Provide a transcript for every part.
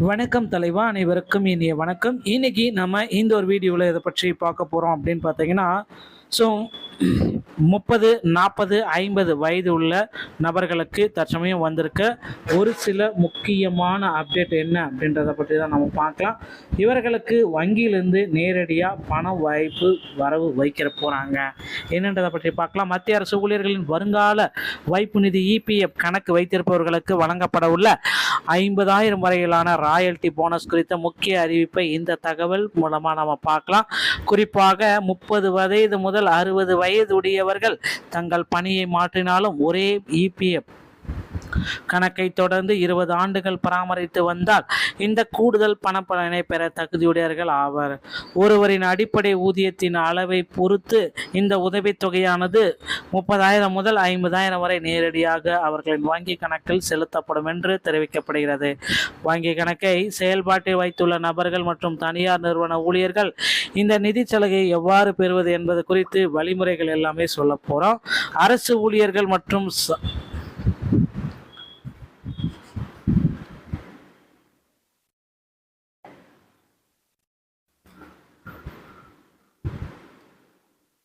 வணக்கம் தலைவா, அனைவருக்கும் இனிய வணக்கம். இன்னைக்கு நம்ம இந்த ஒரு வீடியோவில் இதை பற்றி பார்க்க போகிறோம் அப்படின்னு பார்த்தீங்கன்னா, ஸோ 30, 40, 50 வயது உள்ள நபர்களுக்கு தற்சமயம் வந்திருக்க ஒரு சில முக்கியமான அப்டேட் என்ன அப்படின்றத பற்றி தான் நம்ம பார்க்கலாம். இவர்களுக்கு வங்கியிலிருந்து நேரடியாக பண வாய்ப்பு வரவு வைக்கிற போகிறாங்க என்னன்றதை பற்றி பார்க்கலாம். மத்திய அரசு ஊழியர்களின் வருங்கால வைப்பு நிதி இபிஎஃப் கணக்கு வைத்திருப்பவர்களுக்கு வழங்கப்பட உள்ள 50,000 வரையிலான ராயல்டி போனஸ் குறித்த முக்கிய அறிவிப்பை இந்த தகவல் மூலமாக நம்ம பார்க்கலாம். குறிப்பாக 30 வயது முதல் 60 வயது உடையவர்கள் தங்கள் பணியை மாற்றினாலும் ஒரே இபிஎஃப் கணக்கை தொடர்ந்து 20 ஆண்டுகள் பராமரித்து வந்தால் இந்த கூடுதல் பணப்பலனை பெற தகுதியுடையவர்கள் ஆவர். ஒருவரின் அடிப்படை ஊதியத்தின் அளவை பொறுத்து இந்த உதவித்தொகையானது 30,000 முதல் 50,000 வரை நேரடியாக அவர்களின் வங்கி கணக்கில் செலுத்தப்படும் என்று தெரிவிக்கப்படுகிறது. வங்கி கணக்கை செயல்பாட்டில் வைத்துள்ள நபர்கள் மற்றும் தனியார் நிறுவன ஊழியர்கள் இந்த நிதி சலுகையை எவ்வாறு பெறுவது என்பது குறித்து வழிமுறைகள் எல்லாமே சொல்ல போகிறோம். அரசு ஊழியர்கள் மற்றும்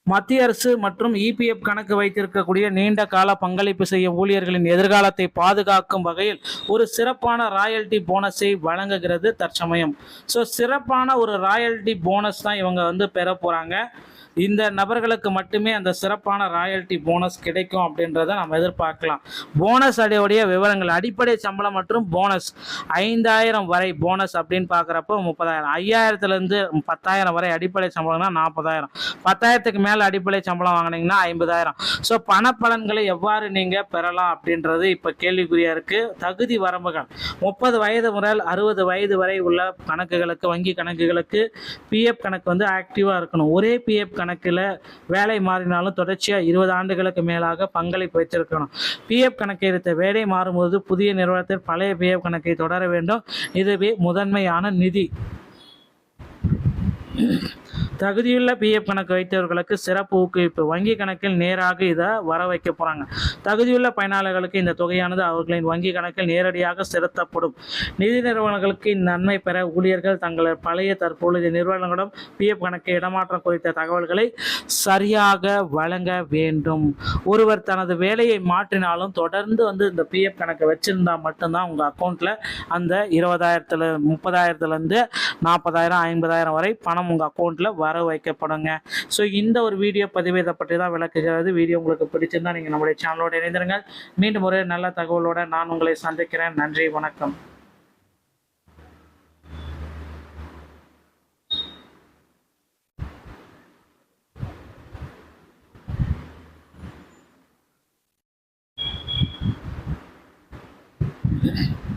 மத்திய அரசு மற்றும் இபிஎஃப் கணக்கு வைத்திருக்கக்கூடிய நீண்ட கால பங்களிப்பு செய்யும் ஊழியர்களின் எதிர்காலத்தை பாதுகாக்கும் வகையில் ஒரு சிறப்பான ராயல்டி போனஸை வழங்குகிறது தற்சமயம். ஸோ சிறப்பான ஒரு ராயல்டி போனஸ் தான் இவங்க பெற போகிறாங்க. இந்த நபர்களுக்கு மட்டுமே அந்த சிறப்பான ராயல்டி போனஸ் கிடைக்கும் அப்படின்றத நம்ம எதிர்பார்க்கலாம். போனஸ் அடையோடைய விவரங்கள், அடிப்படை சம்பளம் மற்றும் போனஸ் 5,000 வரை போனஸ் அப்படின்னு பார்க்குறப்போ 30,000, 5,000லேருந்து 10,000 வரை அடிப்படை சம்பளம்னா 40,000, 10,000க்கு மேலே அடிப்படை சம்பளம் வாங்கினீங்கன்னா 50,000. ஸோ பணப்பலன்களை எவ்வாறு நீங்கள் பெறலாம் அப்படின்றது இப்போ கேள்விக்குறியாக இருக்குது. தகுதி வரம்புகள் 30 வயது முதல் 60 வயது வரை உள்ள கணக்குகளுக்கு, வங்கி கணக்குகளுக்கு பிஎஃப் கணக்கு ஆக்டிவாக இருக்கணும். ஒரே பிஎஃப் கணக்கில் வேலை மாறினாலும் தொடர்ச்சியாக 20 ஆண்டுகளுக்கு மேலாக பங்களிப்பு வைத்திருக்கணும். பிஎஃப் கணக்கை எடுத்த வேலை மாறும்போது புதிய நிறுவனத்தில் பழைய பிஎஃப் கணக்கை தொடர வேண்டும். இதுவே முதன்மையான நிதி. தகுதியுள்ள பிஎஃப் கணக்கு வைத்தவர்களுக்கு சிறப்பு ஊக்குவிப்பு. வங்கி கணக்கில் நேராக இதை வர வைக்க போகிறாங்க. தகுதியுள்ள பயனாளர்களுக்கு இந்த தொகையானது அவர்களின் வங்கி கணக்கில் நேரடியாக செலுத்தப்படும். நிதி நிறுவனங்களுக்கு இந்நன்மை பெற ஊழியர்கள் தங்கள் பழைய தற்பொழுது நிறுவனங்களிடம் பிஎஃப் கணக்கை இடமாற்றம் குறித்த தகவல்களை சரியாக வழங்க வேண்டும். ஒருவர் தனது வேலையை மாற்றினாலும் தொடர்ந்து இந்த பிஎஃப் கணக்கை வச்சிருந்தால் மட்டும்தான் உங்கள் அக்கௌண்ட்டில் அந்த 20,000 30,000லேருந்து 40,000 50,000 வரை பணம் உங்கள் அக்கௌண்ட்டில் வர வைக்கப்படுங்க. ஸோ இந்த ஒரு வீடியோ பதிவு இதை பற்றி தான் விளக்குகிறது. வீடியோ உங்களுக்கு பிடிச்சிருந்தா நீங்கள் நம்முடைய சேனலோடு இணைந்திருங்கள். மீண்டும் ஒரு நல்ல தகவலோடு நான் உங்களை சந்திக்கிறேன். நன்றி, வணக்கம். Yeah.